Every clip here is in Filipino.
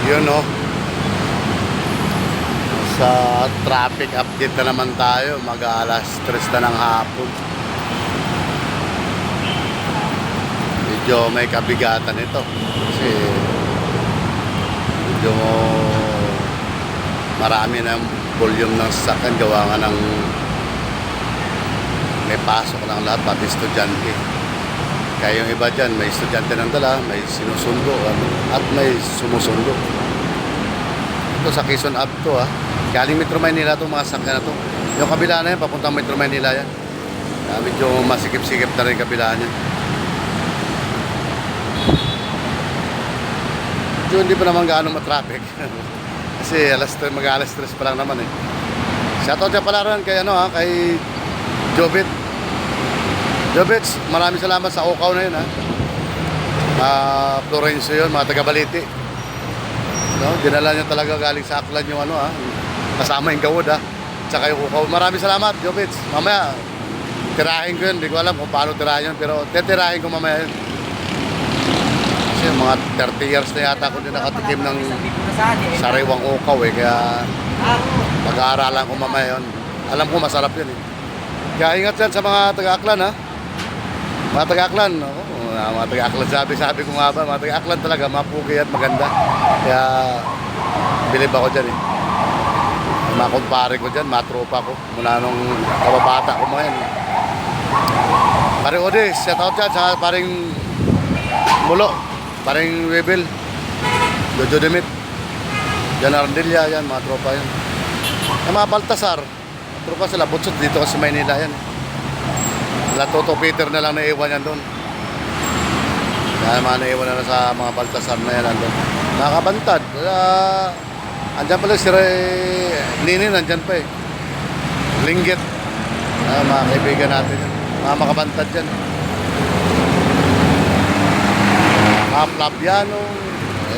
Yun no. Sa traffic update na naman tayo. Mag-alas 3 na ng hapon. Medyo may kabigatan ito. Kasi medyo marami na volume ng sasakyan. Gawa nga ng may pasok ng lahat, pati estudyante. Kaya yung iba dyan, may estudyante ng dala, may sinusundo, at may sumusundo. Ito sa Quezon Ave to ha. Galing Metro Manila itong mga sakyan na to. Yung kabila na yan, papuntang Metro Manila yan. Medyo masikip-sikip na rin kabila niya. Medyo hindi pa naman gaano matraffic. Kasi mag-alas 3 pa lang naman eh. Shoutout dyan pala rin kay, kay Jobit. Jobits, maraming salamat sa Ocaw na yun ha. Florencio yun, mga taga-Baliti. No, dinala niya talaga galing sa Aklan yung kasama yung gawod ha. Tsaka yung Ocaw. Maraming salamat, Jobits. Mamaya, tirahin ko yun. Hindi ko alam kung paano tirahin yun. Pero titirahin ko mamaya yun. Kasi mga 30 years na yata ako din nakatikim ng sariwang Ocaw eh. Kaya pag-aaralan ko mamaya yun. Alam ko masarap yun eh. Kaya ingat yan sa mga taga-Aklan ha. Mga taga-Aklan, mga taga-Aklan sabi ko nga ba, mga taga-Aklan talaga, mapugi at maganda. Kaya bilib ako dyan eh. Mga kumpare ko dyan, matropa ko. Mula nung kababata ko mga yan. Paring Odis, shout out dyan sa paring Mulo, paring Webel, Jojo Demit, Jan Arndilla, yan, mga tropa yan. Yung mga Baltasar, tropa sila, Butsot, dito kasi Maynila yan. Toto Peter na lang naiwan yan doon. Kaya mga naiwan na sa mga Baltasar na yan doon. Nakabantad. Andyan pala si Nini, nandyan pa eh. Linggit. Mga kaibigan natin yan. Mga makabantad yan. Mga Flaviano.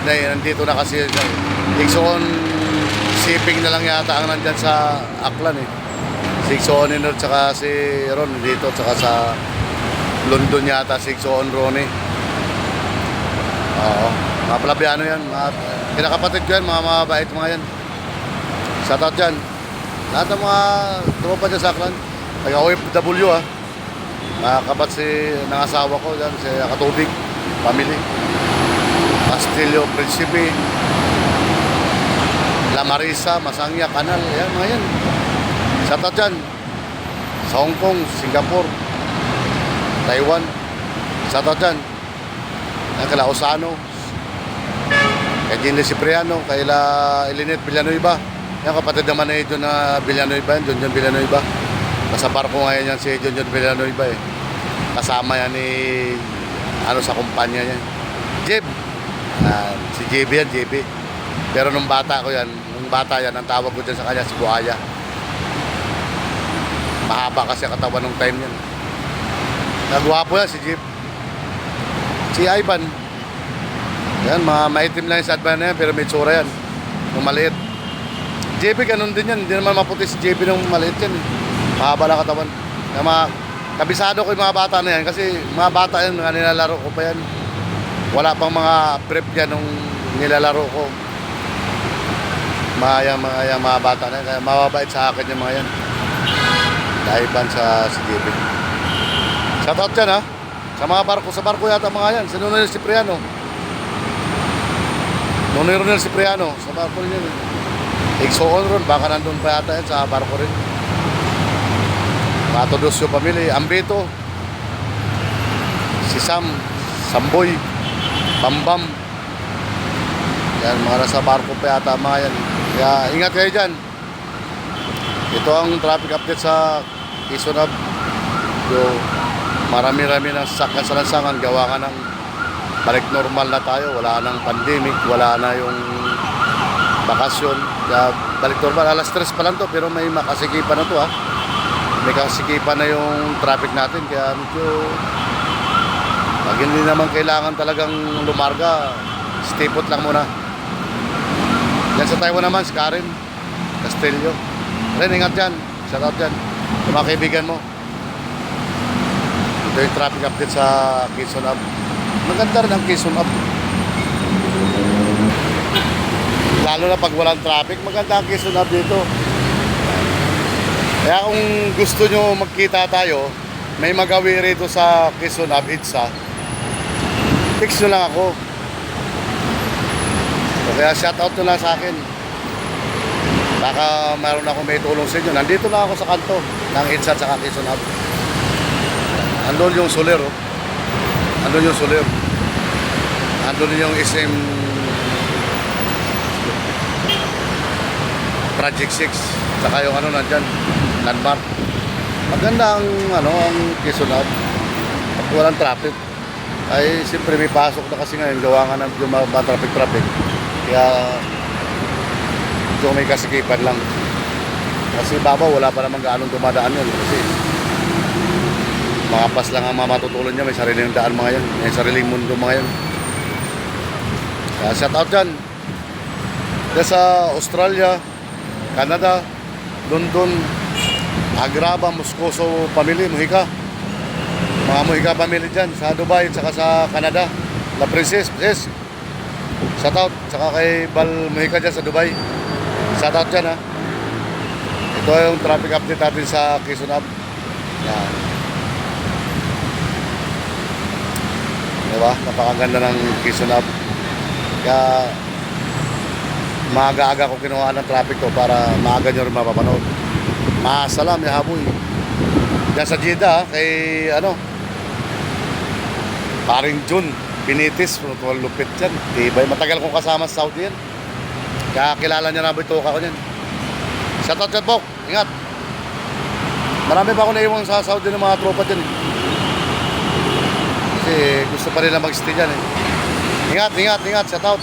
Nandito na kasi Dixon shipping na lang yata ang nandyan sa Aklan eh. Si Xonin at saka si Ron dito, tsaka sa London yata si Xon Ronnie. Oo, mga Flaviano yan, pinakapatid ko yan, mga mabait mga yan. Shoutout dyan. Lahat ng mga tropa dyan sa Aklan, taga-OFW ha. Kabat ng asawa ko dyan, si Katubig, family. Castillo, Principe, La Marisa, Masangya, Canal, yan mga yan. Shoutout dyan sa Hong Kong, Singapore, Taiwan. Shoutout dyan kay Osano, kay Jinle Cipriano, kay Elinet Villanueva. Yan kapatid naman na John Villanueva, John Villanueva. Nasa barko ngayon yan si John Villanueva eh. Kasama yan sa kumpanya niya. Jeb, si JB yan, JB. Pero nung bata yan, ang tawag ko dyan sa kanya si Buhaya. Mahaba kasi ang katawan nung time yan. Nagwapo yan si Jeep. Si Ivan. Yan, mga maitim lang yung sa Ivan na yan, pero may tsura yan. Nung maliit. JB ganun din yan. Hindi naman maputi si JB nung maliit yan. Mahaba lang katawan. Kabisado ko yung mga bata na yan. Kasi mga bata yan, mga nilalaro ko pa yan. Wala pang mga prep yan nung nilalaro ko. Mga bata na yan. Kaya mababait sa akin yung mga yan. Daiban sa CGB. Shoutout dyan ha. Sa mga barko, sa barko yata mga yan. Si Nonel Cipriano. Nonel Cipriano. Sa barko rin yan. Exoon ron. Baka nandun pa yata yan sa barko rin. Mato Dosyo Pamili. Ambito. Si Sam. Samboy. Bambam. Yan mga nasa barko pa yata mga yan. Kaya ingat kayo dyan. Ito ang traffic update sa Quezon Ave. Marami-rami ng sasakyan sa lansangan. Gawa nga ng balik normal na tayo. Wala nang pandemic. Wala na yung bakasyon. Kaya balik normal. Alas 3 pa lang to. Pero may makasikipan na to ha. May kasikipan na yung traffic natin. Kaya medyo pag hindi naman kailangan talagang lumarga, stipot lang muna. Yan sa Taiwan naman, si Karen Castillo. Ren, ingat dyan. Shout out dyan. Sa mga kaibigan mo. Ito yung traffic update sa Quezon Ave. Maganda rin ang Quezon Ave. Lalo na pag walang traffic, maganda ang Quezon Hub dito. Kaya kung gusto nyo magkita tayo, may magawi rito sa Quezon Hub, EDSA, fix nyo lang ako. So, kaya shoutout nyo lang sa akin. Baka meron ako may tulong sa inyo. Nandito lang ako sa kanto ng EDSA at saka Quezon Hub. Andun yung Soler, oh. Andun yung Soler. Andun yung SM Project 6. Saka yung ano nandyan, landmark. Maganda ang ang Quezon Hub. Pag walang traffic, ay siyempre may pasok na kasi ngayon, gawa nga ng yung mga traffic. Kaya ito may kasikipan lang. Kasi baba, wala pa namang gaanong dumadaan yun. Kasi mga pas lang ang mamatutulan niya, may sariling daan mga yan. May sariling mundo mga yan. Kaya shout out dyan. Kaya sa Australia, Canada, London, Agraba, Moscoso family, Mujica. Mga Mujica family dyan sa Dubai at saka sa Canada. La Princess, yes. Shout out. Saka kay Bal Mujica dyan sa Dubai. Shout out dyan ha. Ito yung traffic update natin sa Quezon Hub. Yan. Diba? Napakaganda ng Quezon Hub. Kaya maaga-aga ko kinuha ng traffic to para maaga nyo rin mapapanood. Maasalam, yahaboy. Diyan sa Jeddah, kay paring Jun, Binitis, lupit yan. Tibay. Matagal kong kasama sa Saudi yan. Kaya kilala niya na ito ako niyan. Shoutout yan, Bok. Ingat. Marami pa ako naiwan sa Saudi ng mga tropa dyan. Kasi gusto pa rin na mag-stay dyan. Ingat. Shoutout.